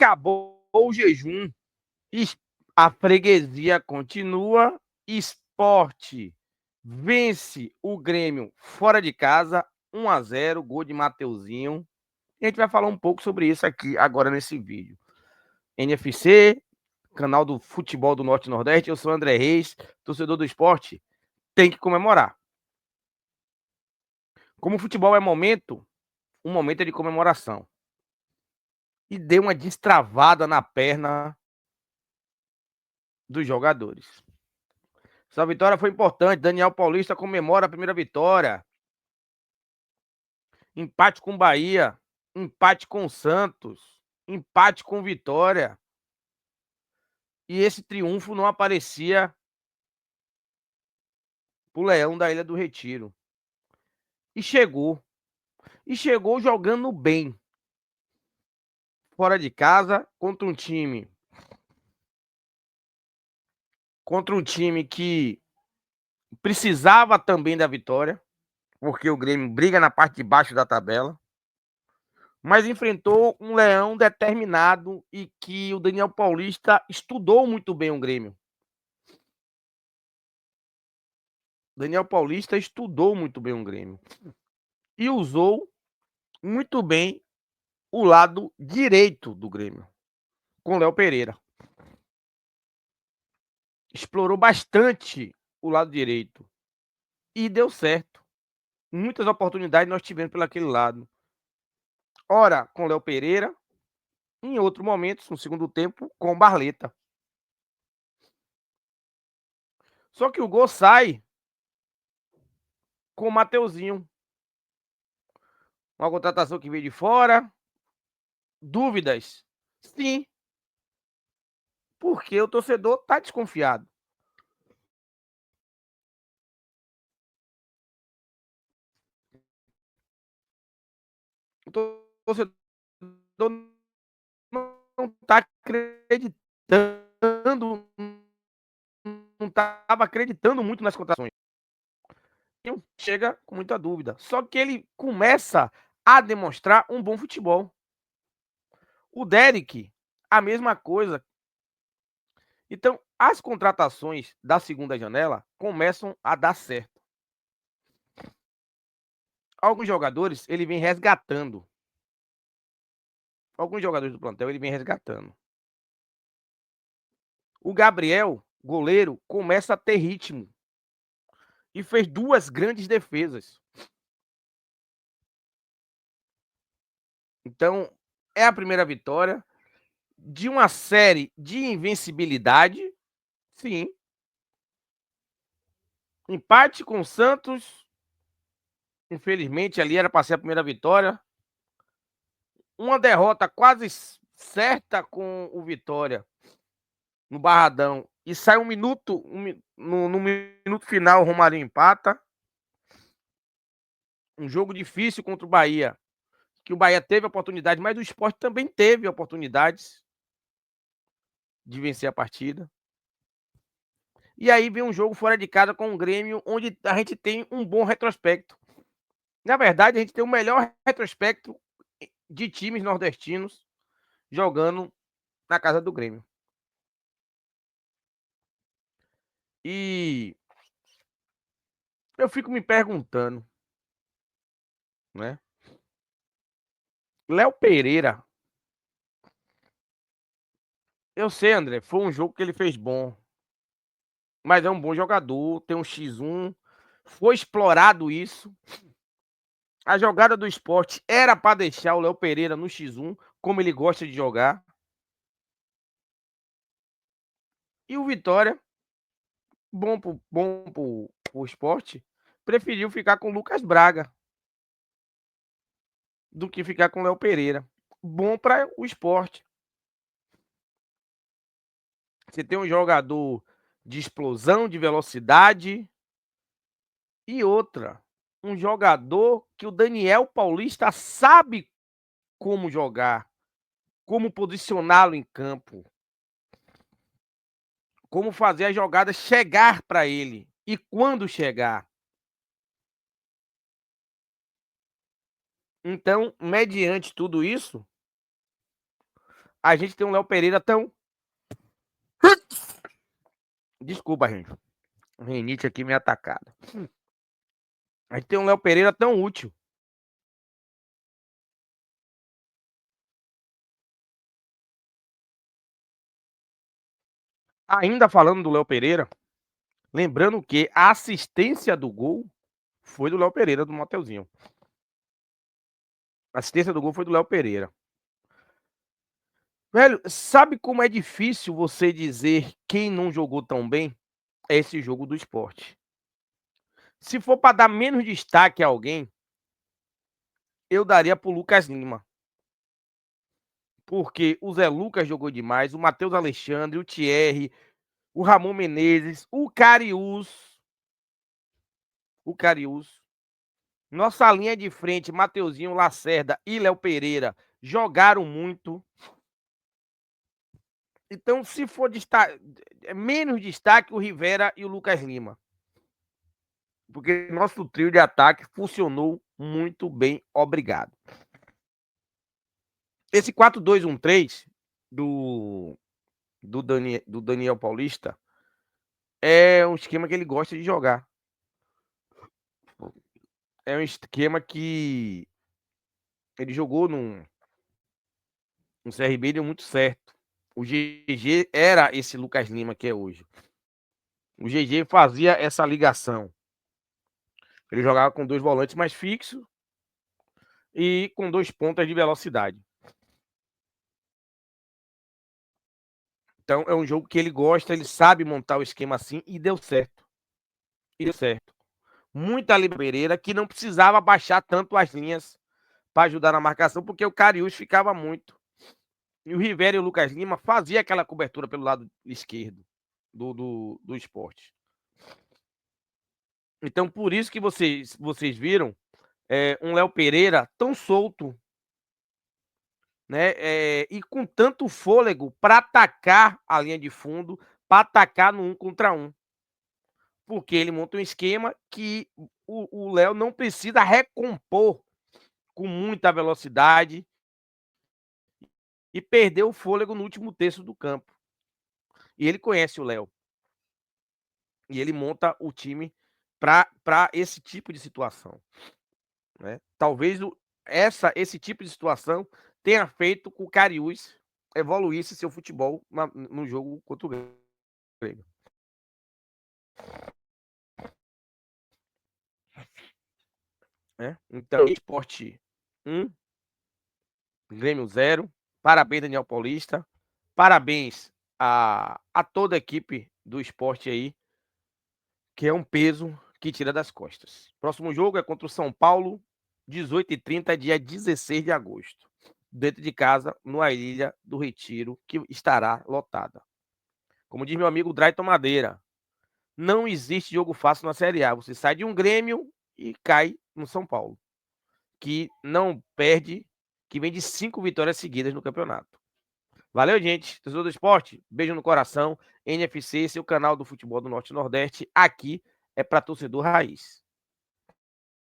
Acabou o jejum. A freguesia continua. Sport vence o Grêmio fora de casa, 1-0, gol de Mateuzinho. E a gente vai falar um pouco sobre isso aqui agora nesse vídeo. NFC, canal do futebol do Norte e Nordeste. Eu sou André Reis, torcedor do esporte. Tem que comemorar. Como o futebol é momento, um momento é de comemoração. E deu uma destravada na perna dos jogadores. Essa vitória foi importante. Daniel Paulista comemora a primeira vitória. Empate com Bahia. Empate com Santos. Empate com Vitória. E esse triunfo não aparecia pro Leão da Ilha do Retiro. E chegou. E chegou jogando bem. Fora de casa, contra um time que precisava também da vitória, porque o Grêmio briga na parte de baixo da tabela, mas enfrentou um Leão determinado e que o Daniel Paulista estudou muito bem o Grêmio. Daniel Paulista estudou muito bem o Grêmio e usou muito bem o lado direito do Grêmio, com Léo Pereira. Explorou bastante o lado direito e deu certo. Muitas oportunidades nós tivemos pelo aquele lado. Ora com Léo Pereira, em outro momento, no segundo tempo, com Barleta. Só que o gol sai com o Mateuzinho. Uma contratação que veio de fora. Dúvidas? Sim. Porque o torcedor está desconfiado. O torcedor não está acreditando, não estava acreditando muito nas contratações. Chega com muita dúvida. Só que ele começa a demonstrar um bom futebol. O Derek, a mesma coisa. Então, as contratações da segunda janela começam a dar certo. Alguns jogadores ele vem resgatando. Alguns jogadores do plantel ele vem resgatando. O Gabriel, goleiro, começa a ter ritmo. E fez 2 grandes defesas. Então, é a primeira vitória de uma série de invencibilidade. Sim. Empate com o Santos. Infelizmente, ali era para ser a primeira vitória. Uma derrota quase certa com o Vitória no Barradão. E sai um minuto, no minuto final, o Romarinho empata. Um jogo difícil contra o Bahia. Que o Bahia teve oportunidade, mas o Sport também teve oportunidades de vencer a partida. E aí vem um jogo fora de casa com o Grêmio, onde a gente tem um bom retrospecto. Na verdade, a gente tem o melhor retrospecto de times nordestinos jogando na casa do Grêmio. E eu fico me perguntando, né? Léo Pereira, eu sei, André, foi um jogo que ele fez bom, mas é um bom jogador, tem um X1, foi explorado isso. A jogada do Sport era para deixar o Léo Pereira no X1, como ele gosta de jogar. E o Vitória, bom pro Sport, preferiu ficar com o Lucas Braga do que ficar com o Léo Pereira. Bom para o Sport. Você tem um jogador de explosão, de velocidade e outra, um jogador que o Daniel Paulista sabe como jogar, como posicioná-lo em campo, como fazer a jogada chegar para ele e quando chegar. Então, mediante tudo isso, a gente tem um Léo Pereira tão... Desculpa, gente. Renite aqui me atacada. A gente tem um Léo Pereira tão útil. Ainda falando do Léo Pereira, lembrando que a assistência do gol foi do Léo Pereira, do Mateuzinho. A assistência do gol foi do Léo Pereira. Velho, sabe como é difícil você dizer quem não jogou tão bem? É esse jogo do Sport. Se for para dar menos destaque a alguém, eu daria pro Lucas Lima. Porque o Zé Lucas jogou demais, o Matheus Alexandre, o Thierry, o Ramon Menezes, o Cariús. O Cariús. Nossa linha de frente, Mateuzinho, Lacerda e Léo Pereira, jogaram muito. Então, se for menos destaque, o Rivera e o Lucas Lima. Porque nosso trio de ataque funcionou muito bem, obrigado. Esse 4-2-1-3 do Daniel Paulista é um esquema que ele gosta de jogar. É um esquema que ele jogou no CRB e deu muito certo. O GG era esse Lucas Lima que é hoje. O GG fazia essa ligação. Ele jogava com 2 volantes mais fixos e com 2 pontas de velocidade. Então é um jogo que ele gosta, ele sabe montar o esquema assim e deu certo. E deu certo. Muita Pereira que não precisava baixar tanto as linhas para ajudar na marcação, porque o Cariús ficava muito. E o Rivera e o Lucas Lima faziam aquela cobertura pelo lado esquerdo do esporte. Então, por isso que vocês viram um Léo Pereira tão solto, né? E com tanto fôlego para atacar a linha de fundo, para atacar no 1 contra 1. Porque ele monta um esquema que o Léo não precisa recompor com muita velocidade e perder o fôlego no último terço do campo. E ele conhece o Léo. E ele monta o time para esse tipo de situação. Né? Talvez esse tipo de situação tenha feito com que o Cariús evoluísse seu futebol no jogo contra o Grêmio. Né? Então, Esporte 1, Grêmio 0. Parabéns, Daniel Paulista. Parabéns a toda a equipe do esporte aí, que é um peso que tira das costas. Próximo jogo é contra o São Paulo, 18h30, dia 16 de agosto. Dentro de casa, no Ilha do Retiro, que estará lotada. Como diz meu amigo Drayton Madeira, não existe jogo fácil na Série A. Você sai de um Grêmio e cai no São Paulo, que não perde, que vem de 5 vitórias seguidas no campeonato. Valeu, gente. Tesouro do Esporte, beijo no coração. NFC, seu canal do futebol do Norte e Nordeste, aqui é para torcedor raiz.